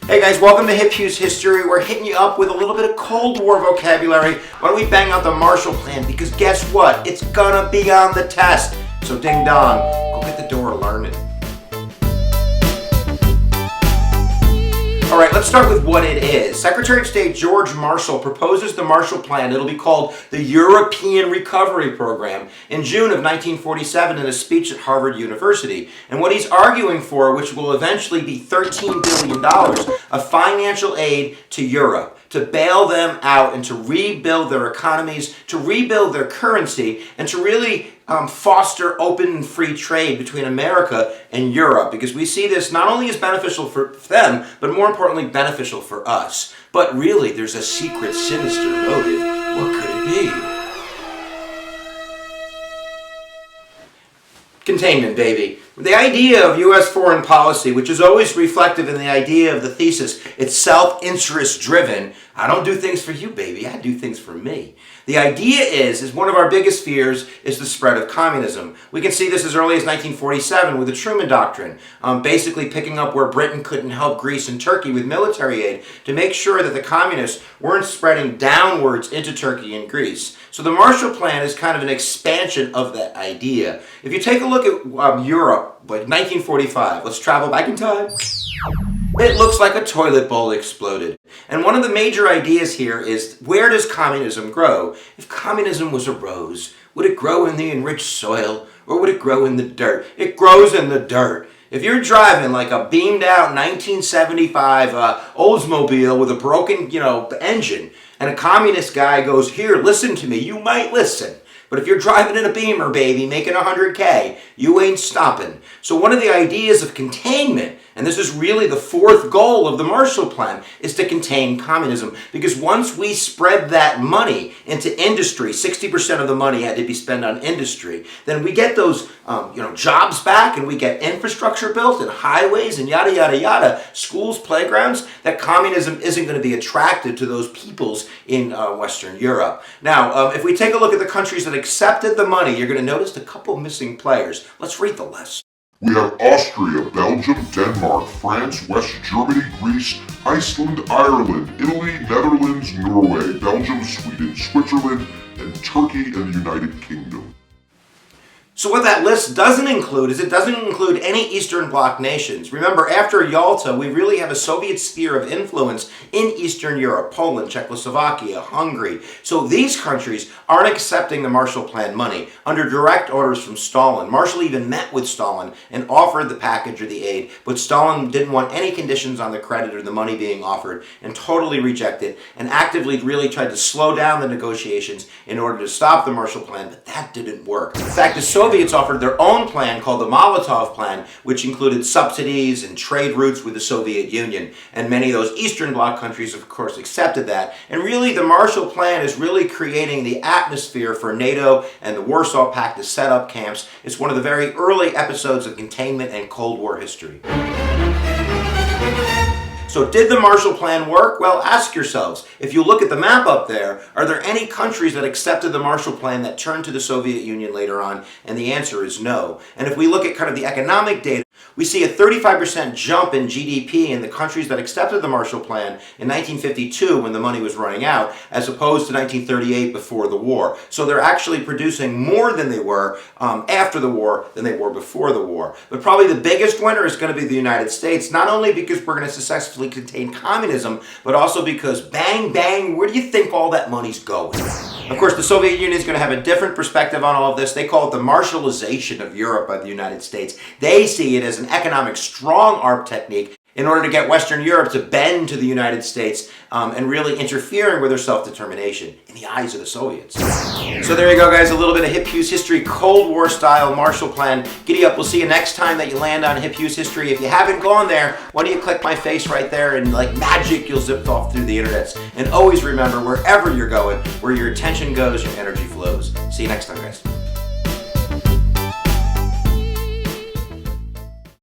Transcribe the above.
Hey guys, welcome to HipHughes History. We're hitting you up with a little bit of Cold War vocabulary. Why don't we bang out the Marshall Plan? Because guess what? It's gonna be on the test. So ding dong, go get the door learning. All right, let's start with what it is. Secretary of State George Marshall proposes the Marshall Plan. It'll be called the European Recovery Program in June of 1947 in a speech at Harvard University. And what he's arguing for, which will eventually be $13 billion of financial aid to Europe, to bail them out and to rebuild their economies, to rebuild their currency, and to really foster open and free trade between America and Europe, because we see this not only as beneficial for them, but more importantly beneficial for us. But really, there's a secret, sinister motive. What could it be? Containment, baby. The idea of U.S. foreign policy, which is always reflective in the idea of the thesis, it's self-interest driven. I don't do things for you, baby. I do things for me. The idea is one of our biggest fears is the spread of communism. We can see this as early as 1947 with the Truman Doctrine, basically picking up where Britain couldn't help Greece and Turkey with military aid to make sure that the communists weren't spreading downwards into Turkey and Greece. So the Marshall Plan is kind of an expansion of that idea. If you take a look at Europe, like 1945, let's travel back in time. It looks like a toilet bowl exploded. And one of the major ideas here is, where does communism grow? If communism was a rose, would it grow in the enriched soil or would it grow in the dirt? It grows in the dirt. If you're driving like a beamed out 1975 Oldsmobile with a broken, engine, and a communist guy goes, "Here, listen to me," you might listen. But if you're driving in a Beamer, baby, making 100K, you ain't stopping. So one of the ideas of containment, and this is really the fourth goal of the Marshall Plan, is to contain communism. Because once we spread that money into industry, 60% of the money had to be spent on industry, then we get those jobs back and we get infrastructure built and highways and yada, yada, yada, schools, playgrounds, that communism isn't going to be attracted to those peoples in Western Europe. Now, if we take a look at the countries that accepted the money, you're going to notice a couple missing players. Let's read the list. We have Austria, Belgium, Denmark, France, West Germany, Greece, Iceland, Ireland, Italy, Netherlands, Norway, Belgium, Sweden, Switzerland, and Turkey and the United Kingdom. So what that list doesn't include is it doesn't include any Eastern Bloc nations. Remember, after Yalta, we really have a Soviet sphere of influence in Eastern Europe, Poland, Czechoslovakia, Hungary. So these countries aren't accepting the Marshall Plan money under direct orders from Stalin. Marshall even met with Stalin and offered the package or the aid, but Stalin didn't want any conditions on the credit or the money being offered and totally rejected and actively really tried to slow down the negotiations in order to stop the Marshall Plan, but that didn't work. In fact, the Soviets offered their own plan called the Molotov Plan, which included subsidies and trade routes with the Soviet Union. And many of those Eastern Bloc countries, of course, accepted that. And really, the Marshall Plan is really creating the atmosphere for NATO and the Warsaw Pact to set up camps. It's one of the very early episodes of containment and Cold War history. So did the Marshall Plan work? Well, ask yourselves. If you look at the map up there, are there any countries that accepted the Marshall Plan that turned to the Soviet Union later on? And the answer is no. And if we look at kind of the economic data, we see a 35% jump in GDP in the countries that accepted the Marshall Plan in 1952 when the money was running out, as opposed to 1938 before the war. So they're actually producing more than they were after the war than they were before the war. But probably the biggest winner is going to be the United States, not only because we're going to successfully contain communism, but also because bang, bang, where do you think all that money's going? Of course, the Soviet Union is going to have a different perspective on all of this. They call it the Marshallization of Europe by the United States. They see it as an economic strong-arm technique in order to get Western Europe to bend to the United States and really interfering with their self-determination in the eyes of the Soviets. So there you go, guys, a little bit of HipHughes history, Cold War style Marshall Plan. Giddy up, we'll see you next time that you land on HipHughes history. If you haven't gone there, why don't you click my face right there and like magic, you'll zip off through the internets. And always remember, wherever you're going, where your attention goes, your energy flows. See you next time, guys.